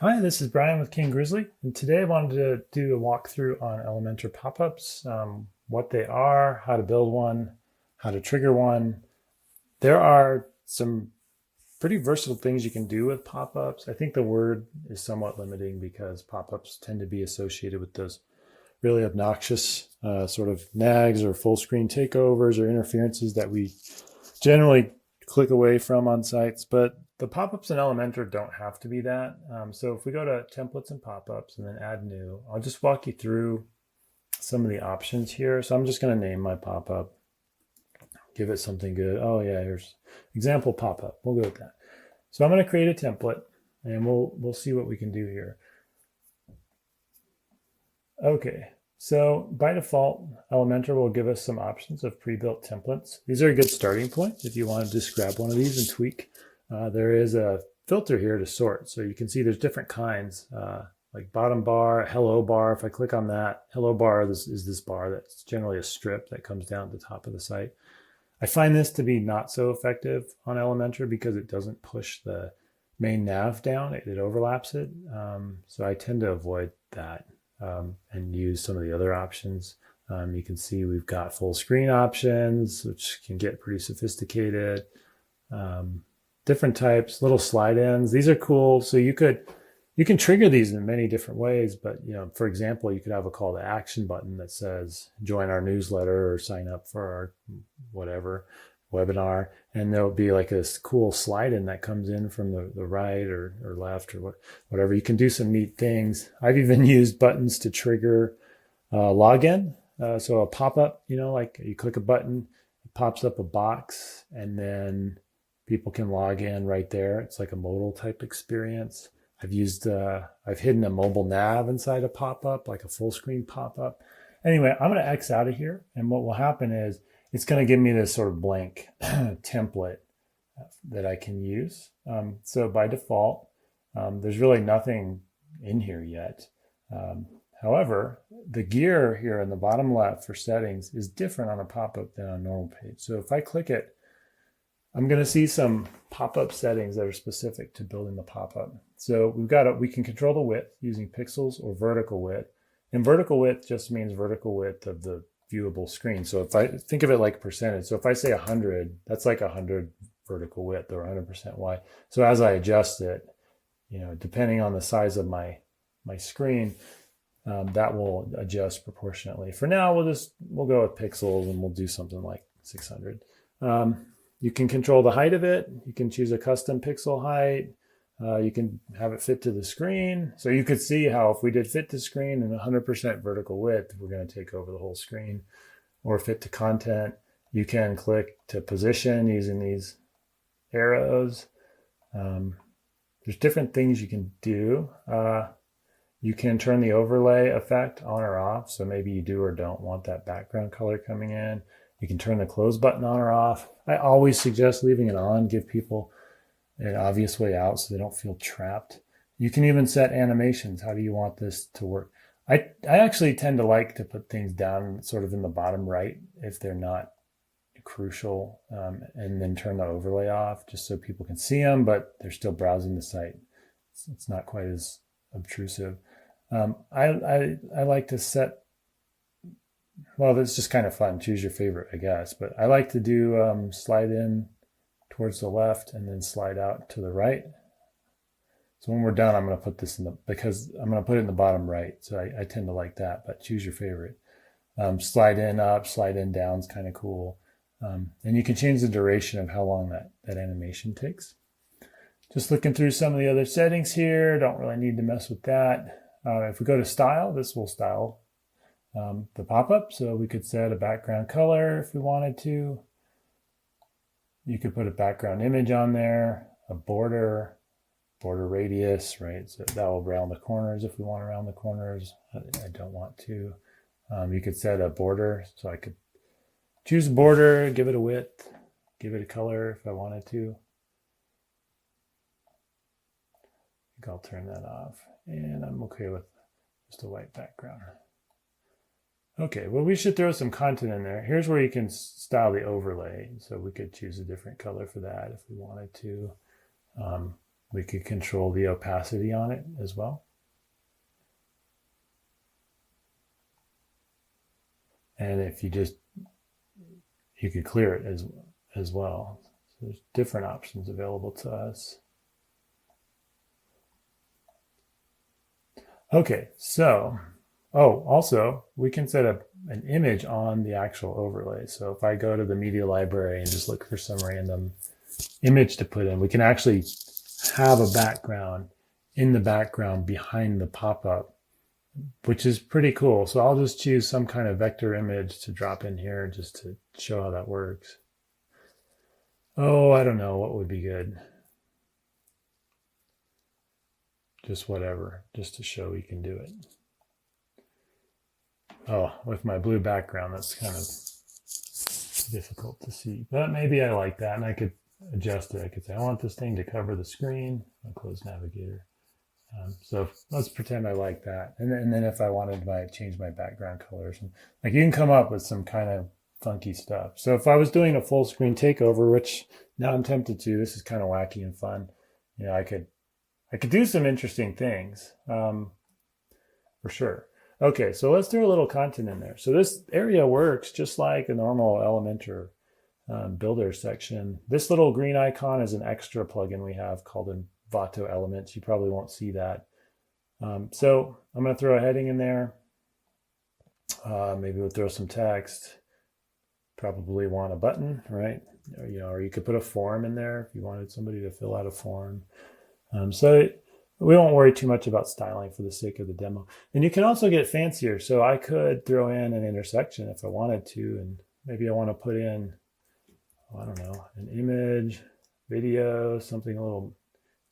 Hi, this is Brian with King Grizzly, and today I wanted to do a walkthrough on Elementor pop-ups, what they are, how to build one, how to trigger one. There are some pretty versatile things you can do with pop-ups. I think the word is somewhat limiting because pop-ups tend to be associated with those really obnoxious sort of nags or full screen takeovers or interferences that we generally click away from on sites, but the pop-ups in Elementor don't have to be that. So if we go to templates and pop-ups and then add new, I'll just walk you through some of the options here. So I'm just going to name my pop-up, give it something good. Oh yeah, here's example pop-up. We'll go with that. So I'm going to create a template and we'll see what we can do here. Okay, so by default, Elementor will give us some options of pre-built templates. These are a good starting point if you want to just grab one of these and tweak. There is a filter here to sort. So you can see there's different kinds, like bottom bar, hello bar. If I click on that, hello bar is this bar that's generally a strip that comes down at the top of the site. I find this to be not so effective on Elementor because it doesn't push the main nav down, it overlaps it. So I tend to avoid that. And use some of the other options. You can see we've got full screen options, which can get pretty sophisticated. Different types, little slide ins. These are cool. So you can trigger these in many different ways. But for example, you could have a call to action button that says join our newsletter or sign up for our whatever webinar, and there'll be like a cool slide in that comes in from the right or left or whatever. You can do some neat things. I've even used buttons to trigger login. So a pop-up, like you click a button, it pops up a box, and then people can log in right there. It's like a modal type experience. I've hidden a mobile nav inside a pop-up, like a full screen pop-up. Anyway, I'm going to X out of here, and what will happen is it's going to give me this sort of blank template that I can use. So by default, there's really nothing in here yet. However, the gear here in the bottom left for settings is different on a pop-up than on a normal page. So if I click it, I'm going to see some pop-up settings that are specific to building the pop-up. So we can control the width using pixels or vertical width. And vertical width just means vertical width of the viewable screen. So if I think of it like percentage, so if I say 100, that's like 100 vertical width or 100% wide. So as I adjust it, depending on the size of my screen, that will adjust proportionately. For now, we'll go with pixels and we'll do something like 600. You can control the height of it. You can choose a custom pixel height. You can have it fit to the screen. So you could see how if we did fit to screen and 100% vertical width, we're going to take over the whole screen. Or fit to content, you can click to position using these arrows. There's different things you can do. You can turn the overlay effect on or off. So maybe you do or don't want that background color coming in. You can turn the close button on or off. I always suggest leaving it on, give people an obvious way out so they don't feel trapped. You can even set animations. How do you want this to work? I actually tend to like to put things down sort of in the bottom right if they're not crucial, and then turn the overlay off just so people can see them, but they're still browsing the site. It's not quite as obtrusive. I like to set, well, that's just kind of fun. Choose your favorite, I guess. But I like to do slide in towards the left and then slide out to the right. So when we're done, I'm going to put this because I'm going to put it in the bottom right. So I tend to like that, but choose your favorite. Slide in up, slide in down is kind of cool. And you can change the duration of how long that animation takes. Just looking through some of the other settings here. Don't really need to mess with that. If we go to style, this will style the pop-up. So we could set a background color if we wanted to. You could put a background image on there, a border radius, right? So that will round the corners if we want to round the corners. I don't want to. You could set a border, so I could choose a border, give it a width, give it a color if I wanted to. I think I'll turn that off, and I'm okay with just a white background. Okay, well, we should throw some content in there. Here's where you can style the overlay. So we could choose a different color for that if we wanted to. We could control the opacity on it as well. And if you could clear it as well. So there's different options available to us. Okay, so, also we can set up an image on the actual overlay. So if I go to the media library and just look for some random image to put in, we can actually have a background in the background behind the pop-up, which is pretty cool. So I'll just choose some kind of vector image to drop in here just to show how that works. Oh, I don't know what would be good. Just whatever, just to show we can do it. Oh, with my blue background, that's kind of difficult to see. But maybe I like that, and I could adjust it. I could say, I want this thing to cover the screen. I'll close Navigator. So let's pretend I like that. And then if I wanted to change my background colors, and like you can come up with some kind of funky stuff. So if I was doing a full screen takeover, which now I'm tempted to, this is kind of wacky and fun. You know, I could do some interesting things, for sure. Okay, so let's do a little content in there. So this area works just like a normal Elementor builder section. This little green icon is an extra plugin we have called Envato Elements. You probably won't see that. So I'm going to throw a heading in there. Maybe we'll throw some text. Probably want a button, right? Or you could put a form in there if you wanted somebody to fill out a form. So we won't worry too much about styling for the sake of the demo. And you can also get fancier. So I could throw in an intersection if I wanted to, and maybe I want to put in, I don't know, an image, video, something a little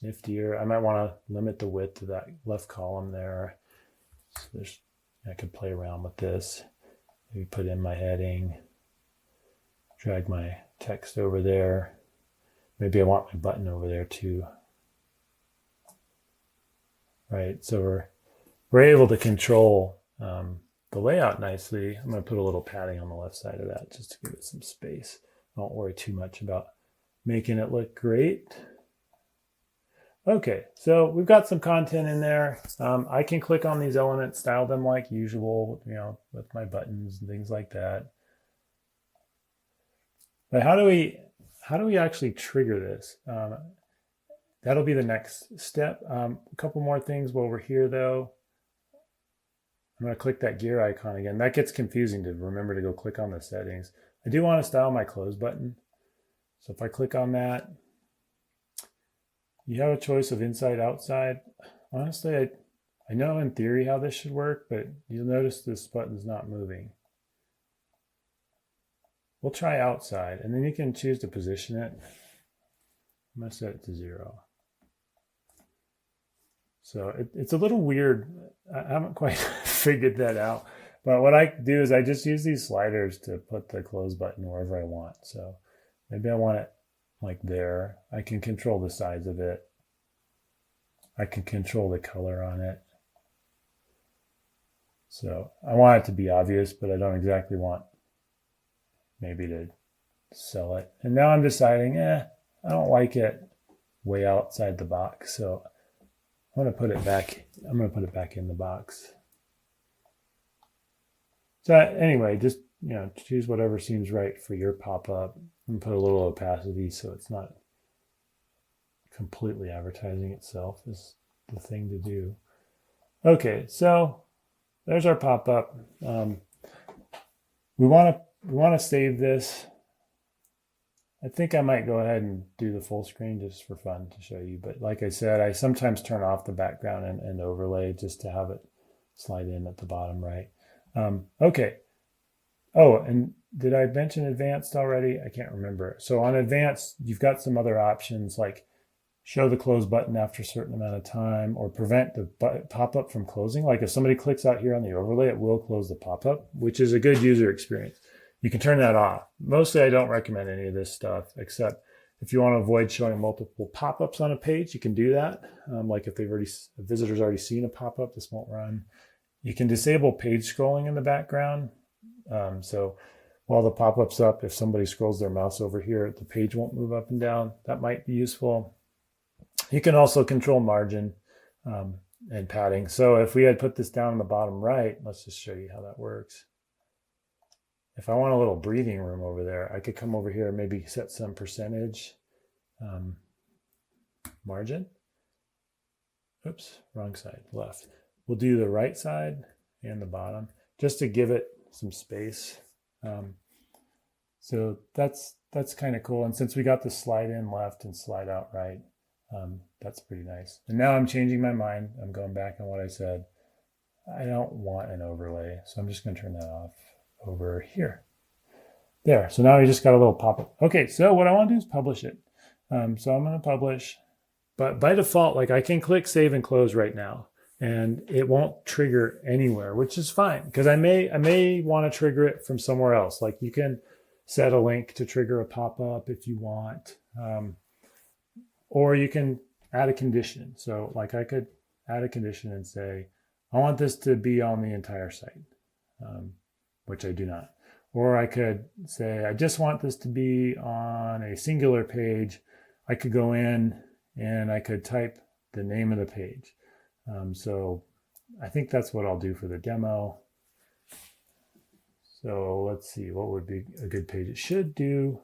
niftier. I might want to limit the width of that left column there. So I could play around with this. Maybe put in my heading, drag my text over there. Maybe I want my button over there too. Right, so we're able to control the layout nicely. I'm going to put a little padding on the left side of that just to give it some space. Don't worry too much about making it look great. Okay, so we've got some content in there. I can click on these elements, style them like usual, with my buttons and things like that. But how do we actually trigger this? That'll be the next step. A couple more things while we're here, though. I'm going to click that gear icon again. That gets confusing to remember to go click on the settings. I do want to style my close button. So if I click on that, you have a choice of inside, outside. Honestly, I know in theory how this should work, but you'll notice this button's not moving. We'll try outside, and then you can choose to position it. I'm going to set it to 0. So it's a little weird. I haven't quite figured that out. But what I do is I just use these sliders to put the close button wherever I want. So maybe I want it like there. I can control the size of it. I can control the color on it. So I want it to be obvious, but I don't exactly want maybe to sell it. And now I'm deciding, I don't like it way outside the box. So I'm going to put it back in the box. So anyway, just choose whatever seems right for your pop-up and put a little opacity so it's not completely advertising itself is the thing to do. Okay, so there's our pop-up. We want to save this. I think I might go ahead and do the full screen just for fun to show you. But like I said, I sometimes turn off the background and overlay just to have it slide in at the bottom right. Okay. Oh, and did I mention advanced already? I can't remember. So on advanced, you've got some other options like show the close button after a certain amount of time or prevent the pop-up from closing. Like if somebody clicks out here on the overlay, it will close the pop-up, which is a good user experience. You can turn that off. Mostly I don't recommend any of this stuff, except if you want to avoid showing multiple pop-ups on a page, you can do that. Like if a visitor's already seen a pop-up, this won't run. You can disable page scrolling in the background. So while the pop-up's up, if somebody scrolls their mouse over here, the page won't move up and down. That might be useful. You can also control margin and padding. So if we had put this down in the bottom right, let's just show you how that works. If I want a little breathing room over there, I could come over here and maybe set some percentage margin. Oops, wrong side, left. We'll do the right side and the bottom just to give it some space. So that's kind of cool. And since we got the slide in left and slide out right, that's pretty nice. And now I'm changing my mind. I'm going back on what I said. I don't want an overlay, so I'm just going to turn that off over here. There. So now we just got a little pop-up. Okay, so what I want to do is publish it. So I'm going to publish, but by default, like I can click save and close right now, and it won't trigger anywhere, which is fine because I may want to trigger it from somewhere else. Like you can set a link to trigger a pop-up if you want, or you can add a condition. So like I could add a condition and say, I want this to be on the entire site, which I do not. Or I could say, I just want this to be on a singular page. I could go in and I could type the name of the page. So I think that's what I'll do for the demo. So let's see, what would be a good page? It should do,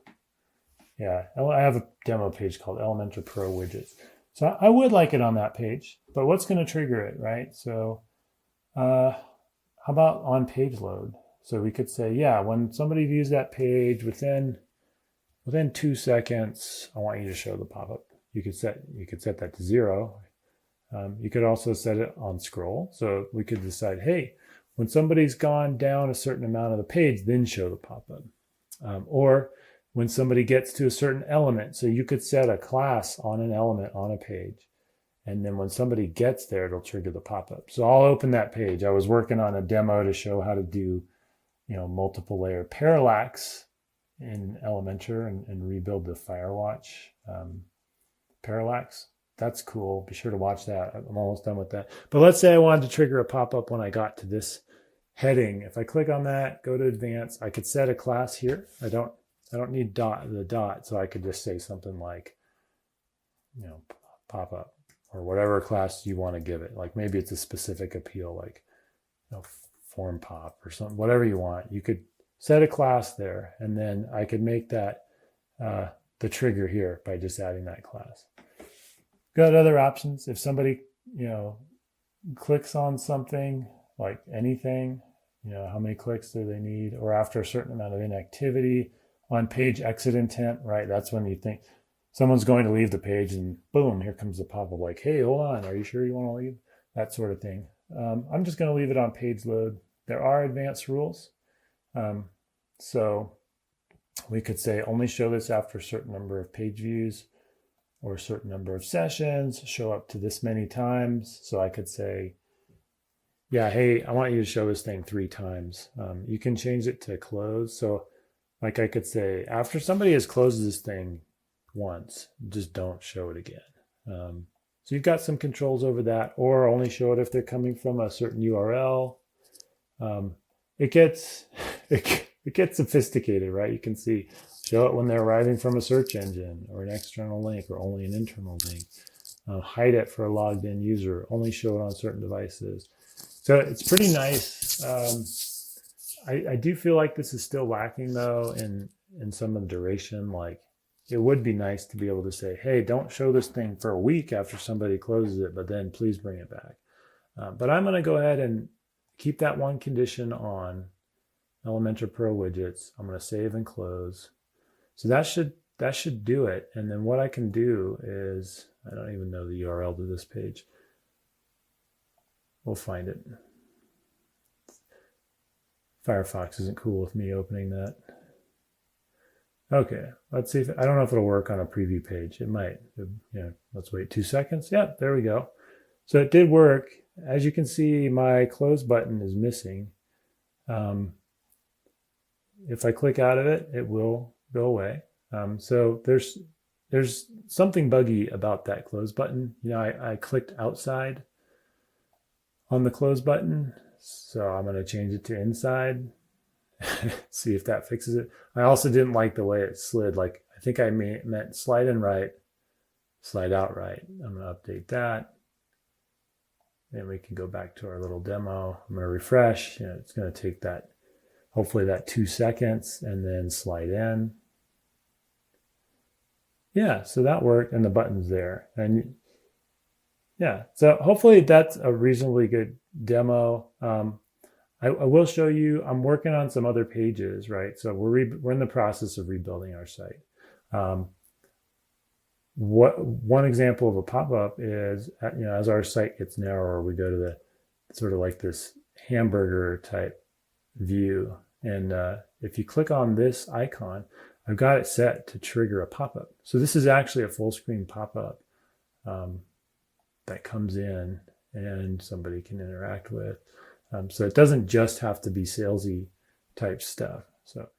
yeah, I have a demo page called Elementor Pro Widgets. So I would like it on that page, but what's going to trigger it, right? So how about on page load? So we could say, yeah, when somebody views that page within 2 seconds, I want you to show the pop-up. You could set that to 0. You could also set it on scroll. So we could decide, hey, when somebody's gone down a certain amount of the page, then show the pop-up. Or when somebody gets to a certain element. So you could set a class on an element on a page. And then when somebody gets there, it'll trigger the pop-up. So I'll open that page. I was working on a demo to show how to do, multiple layer parallax in Elementor and rebuild the Firewatch parallax. That's cool. Be sure to watch that. I'm almost done with that. But let's say I wanted to trigger a pop-up when I got to this heading. If I click on that, go to advanced, I could set a class here. I don't need the dot, so I could just say something like, pop-up or whatever class you want to give it. Like maybe it's a specific appeal, like form pop or something, whatever you want. You could set a class there, and then I could make that the trigger here by just adding that class. Got other options. If somebody, clicks on something, like anything, how many clicks do they need? Or after a certain amount of inactivity on page exit intent, right? That's when you think someone's going to leave the page and boom, here comes the pop-up like, hey, hold on, are you sure you want to leave? That sort of thing. I'm just going to leave it on page load. There are advanced rules. So we could say only show this after a certain number of page views or a certain number of sessions, show up to this many times. So I could say, yeah, hey, I want you to show this thing 3 times. You can change it to close. So like I could say, after somebody has closed this thing once, just don't show it again. So you've got some controls over that, or only show it if they're coming from a certain URL. It gets sophisticated, right? You can see, show it when they're arriving from a search engine or an external link or only an internal link. Hide it for a logged in user, only show it on certain devices. So it's pretty nice. I do feel like this is still lacking though in some of the duration. Like it would be nice to be able to say, hey, don't show this thing for a week after somebody closes it, but then please bring it back. But I'm going to go ahead and keep that one condition on Elementor Pro Widgets. I'm going to save and close. So that should do it. And then what I can do is, I don't even know the URL to this page. We'll find it. Firefox isn't cool with me opening that. Okay, let's see if, I don't know if it'll work on a preview page. It might. Let's wait 2 seconds. Yep, there we go. So it did work. As you can see, my close button is missing. If I click out of it, it will go away. So there's something buggy about that close button. I clicked outside on the close button, so I'm going to change it to inside. See if that fixes it. I also didn't like the way it slid. Like I think I meant slide in right, slide out right. I'm going to update that. Then we can go back to our little demo. I'm going to refresh. It's going to take that, hopefully that 2 seconds, and then slide in. Yeah, so that worked, and the button's there. And yeah, so hopefully that's a reasonably good demo. I will show you, I'm working on some other pages, right? So we're in the process of rebuilding our site. One example of a pop-up is, as our site gets narrower, we go to the sort of like this hamburger type view. And if you click on this icon, I've got it set to trigger a pop-up. So this is actually a full screen pop-up that comes in and somebody can interact with. So it doesn't just have to be salesy type stuff. So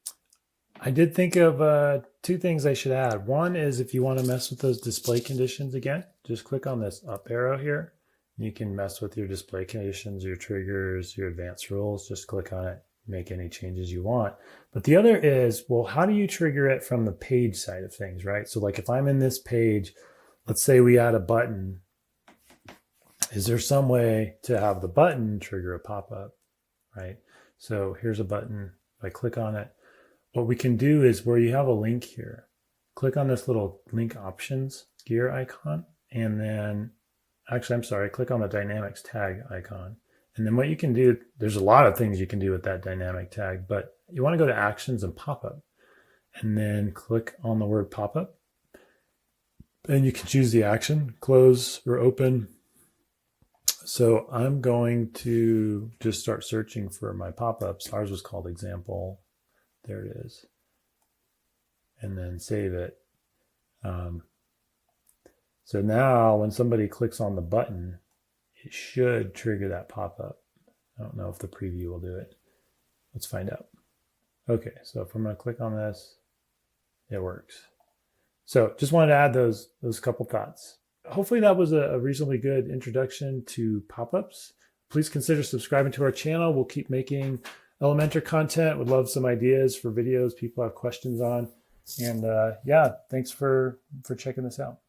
I did think of 2 things I should add. One is if you want to mess with those display conditions again, just click on this up arrow here. You can mess with your display conditions, your triggers, your advanced rules. Just click on it, make any changes you want. But the other is, well, how do you trigger it from the page side of things, right? So like if I'm in this page, let's say we add a button. Is there some way to have the button trigger a pop-up, right? So here's a button. If I click on it, what we can do is where you have a link here, click on this little link options gear icon, and then, actually, I'm sorry, click on the dynamics tag icon. And then what you can do, there's a lot of things you can do with that dynamic tag, but you want to go to actions and pop-up, and then click on the word pop-up. And you can choose the action, close or open. So I'm going to just start searching for my pop-ups. Ours was called example. There it is. And then save it. So now when somebody clicks on the button, it should trigger that pop-up. I don't know if the preview will do it. Let's find out. Okay, so if I'm going to click on this, it works. So just wanted to add those couple thoughts. Hopefully that was a reasonably good introduction to pop-ups. Please consider subscribing to our channel. We'll keep making Elementor content. Would love some ideas for videos people have questions on. And yeah, thanks for checking this out.